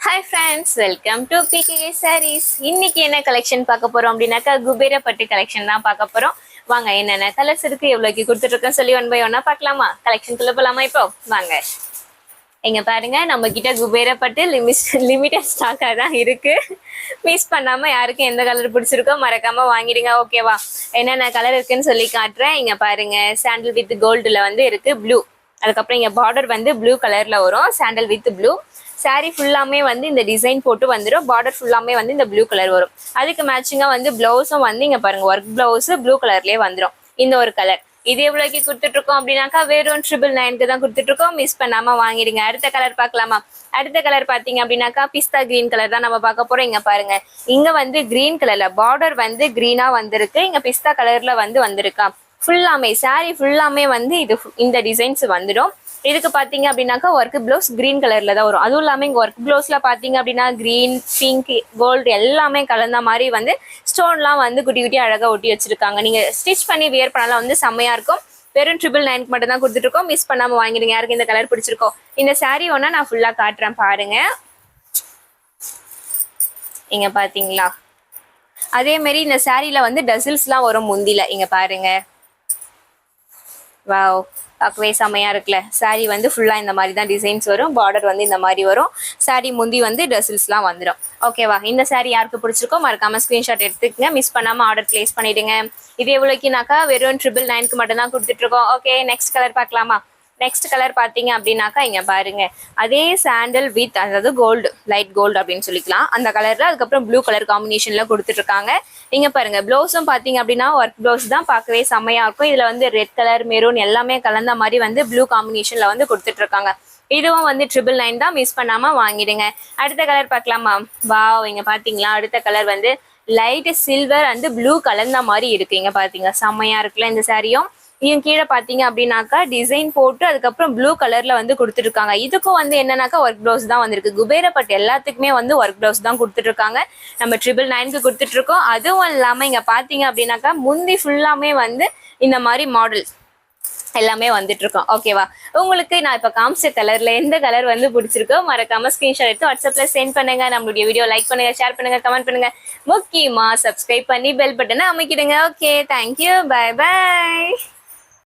Hi friends, welcome to PK sarees. இன்னைக்கு என்ன collection பார்க்க போறோம் அப்படின்னாக்கா குபேர பட்டு கலெக்ஷன் தான் பார்க்க போறோம். வாங்க, என்னென்ன கலர்ஸ் இருக்கு, எவ்வளோக்கு கொடுத்துட்டு இருக்கேன்னு சொல்லி ஒன் பை ஒன்னா பார்க்கலாமா? கலெக்ஷனுக்குள்ள போலாமா? இப்போ வாங்க. இங்க பாருங்க, நம்ம கிட்ட குபேர பட்டு லிமிட்டட் ஸ்டாக்கா தான் இருக்கு. மிஸ் பண்ணாம யாருக்கும் எந்த கலர் பிடிச்சிருக்கோ மறக்காம வாங்கிடுங்க. ஓகேவா? என்னென்ன கலர் இருக்குன்னு சொல்லி காட்டுறேன். இங்க பாருங்க, சாண்டில் வித் கோல்டுல வந்து இருக்கு ப்ளூ. அதுக்கப்புறம் இங்க பார்டர் வந்து ப்ளூ கலர்ல வரும், சாண்டில் வித் ப்ளூ. சாரி ஃபுல்லாமே வந்து இந்த டிசைன் போட்டு வந்துடும். பார்டர் ஃபுல்லாமே வந்து இந்த ப்ளூ கலர் வரும். அதுக்கு மேட்சிங்கா வந்து பிளவுஸும் வந்து இங்க பாருங்க, ஒர்க் பிளவுஸ் ப்ளூ கலர்லயே வந்துடும். இந்த ஒரு கலர் இது எவ்வளோக்கு கொடுத்துட்டு இருக்கோம் அப்படின்னாக்கா வெறும் 999 தான் கொடுத்துட்டு இருக்கோம். மிஸ் பண்ணாம வாங்கிடுங்க. அடுத்த கலர் பார்க்கலாமா? அடுத்த கலர் பாத்தீங்க அப்படின்னாக்கா பிஸ்தா கிரீன் கலர் தான் நம்ம பார்க்க போறோம். இங்க பாருங்க, இங்க வந்து கிரீன் கலர்ல பார்டர் வந்து கிரீனா வந்திருக்கு, இங்க பிஸ்தா கலர்ல வந்து வந்திருக்கா. ஃபுல்லாமே சாரி ஃபுல்லாமே வந்து இந்த டிசைன்ஸ் வந்துடும். இதுக்கு பாத்தீங்க அப்படின்னாக்கா ஒர்க் பிளவுஸ் கிரீன் கலர்ல தான் வரும். அதுவும் இல்லாம இங்க ஒர்க் பிளவுஸ்ல பாத்தீங்க அப்படின்னா கிரீன், பிங்க், கோல்டு எல்லாமே கலந்த மாதிரி வந்து ஸ்டோன்லாம் வந்து குட்டி குட்டி அழகா ஒட்டி வச்சிருக்காங்க. நீங்க ஸ்டிச் பண்ணி வியர் பண்ணலாம், வந்து செம்மையா இருக்கும். வெறும் 999 மட்டும் தான் கொடுத்துட்டு இருக்கோம். மிஸ் பண்ணாம வாங்கிடுங்க. யாருக்கு இந்த கலர் பிடிச்சிருக்கோ. இந்த சாரீ ஒன்னா நான் ஃபுல்லா காட்டுறேன் பாருங்க. இங்க பாத்தீங்களா, அதே மாதிரி இந்த சாரீல வந்து டசில்ஸ்லாம் வரும் முந்தில. இங்க பாருங்க, வாவ், பார்க்கவே செமையா இருக்குல்ல. சாரீ வந்து ஃபுல்லா இந்த மாதிரி தான் டிசைன்ஸ் வரும். பார்டர் வந்து இந்த மாதிரி வரும். சாரீ முந்தி வந்து டசில்ஸ்லாம் வந்துடும். ஓகேவா? இந்த சாரீ யாருக்கு பிடிச்சிருக்கோ மறக்காம ஸ்கிரீன்ஷாட் எடுத்துக்கங்க. மிஸ் பண்ணாம ஆர்டர் பிளேஸ் பண்ணிடுங்க. இது எவ்வளோக்குனாக்கா வெறும் 999 மட்டும் தான் கொடுத்துட்டு இருக்கோம். ஓகே, நெக்ஸ்ட் கலர் பார்க்கலாமா? நெக்ஸ்ட் கலர் பாத்தீங்க அப்படின்னாக்கா இங்க பாருங்க, அதே சாண்டல் வித், அதாவது கோல்டு, லைட் கோல்டு அப்படின்னு சொல்லிக்கலாம், அந்த கலர்ல. அதுக்கப்புறம் ப்ளூ கலர் காம்பினேஷன்ல கொடுத்துட்டு இருக்காங்க. இங்க பாருங்க, பிளவுஸும் பாத்தீங்க அப்படின்னா ஒர்க் பிளவுஸ் தான், பார்க்கவே செம்மையா இருக்கும். இதுல வந்து ரெட் கலர், மெரூன் எல்லாமே கலந்த மாதிரி வந்து ப்ளூ காம்பினேஷன்ல வந்து கொடுத்துட்டு இருக்காங்க. இதுவும் வந்து 999 தான். மிஸ் பண்ணாம வாங்கிடுங்க. அடுத்த கலர் பார்க்கலாமா? வாவ், இங்க பாத்தீங்களா, அடுத்த கலர் வந்து லைட் சில்வர் அண்ட் ப்ளூ கலந்த மாதிரி இருக்கு. இங்க பாத்தீங்க, செம்மையா இருக்குல்ல இந்த சாரியும். இங்க கீழே பாத்தீங்க அப்படின்னாக்கா டிசைன் போட்டு அதுக்கப்புறம் ப்ளூ கலர்ல வந்து கொடுத்துருக்காங்க. இதுக்கும் வந்து என்னன்னாக்கா ஒர்க் பிளவுஸ் தான் வந்திருக்கு. குபேர பட் எல்லாத்துக்குமே வந்து ஒர்க் பிளவுஸ் தான் கொடுத்துட்டு இருக்காங்க. நம்ம 999 கொடுத்துட்டு இருக்கோம். அதுவும் இல்லாம இங்க பாத்தீங்க அப்படின்னாக்கா முந்தி ஃபுல்லாமே வந்து இந்த மாதிரி மாடல் எல்லாமே வந்துட்டு இருக்கோம். ஓகேவா? உங்களுக்கு நான் இப்ப காமிச்ச கலர்ல எந்த கலர் வந்து பிடிச்சிருக்கோ மறக்காம ஸ்கிரீன்ஷாட் எடுத்து வாட்ஸ்அப்ல சென்ட் பண்ணுங்க. நம்மளுடைய வீடியோ லைக் பண்ணுங்க, ஷேர் பண்ணுங்க, கமெண்ட் பண்ணுங்க. முக்கியமா சப்ஸ்கிரைப் பண்ணி பெல் பட்டனை அமைக்கிடுங்க. Okay, thank you, bye by.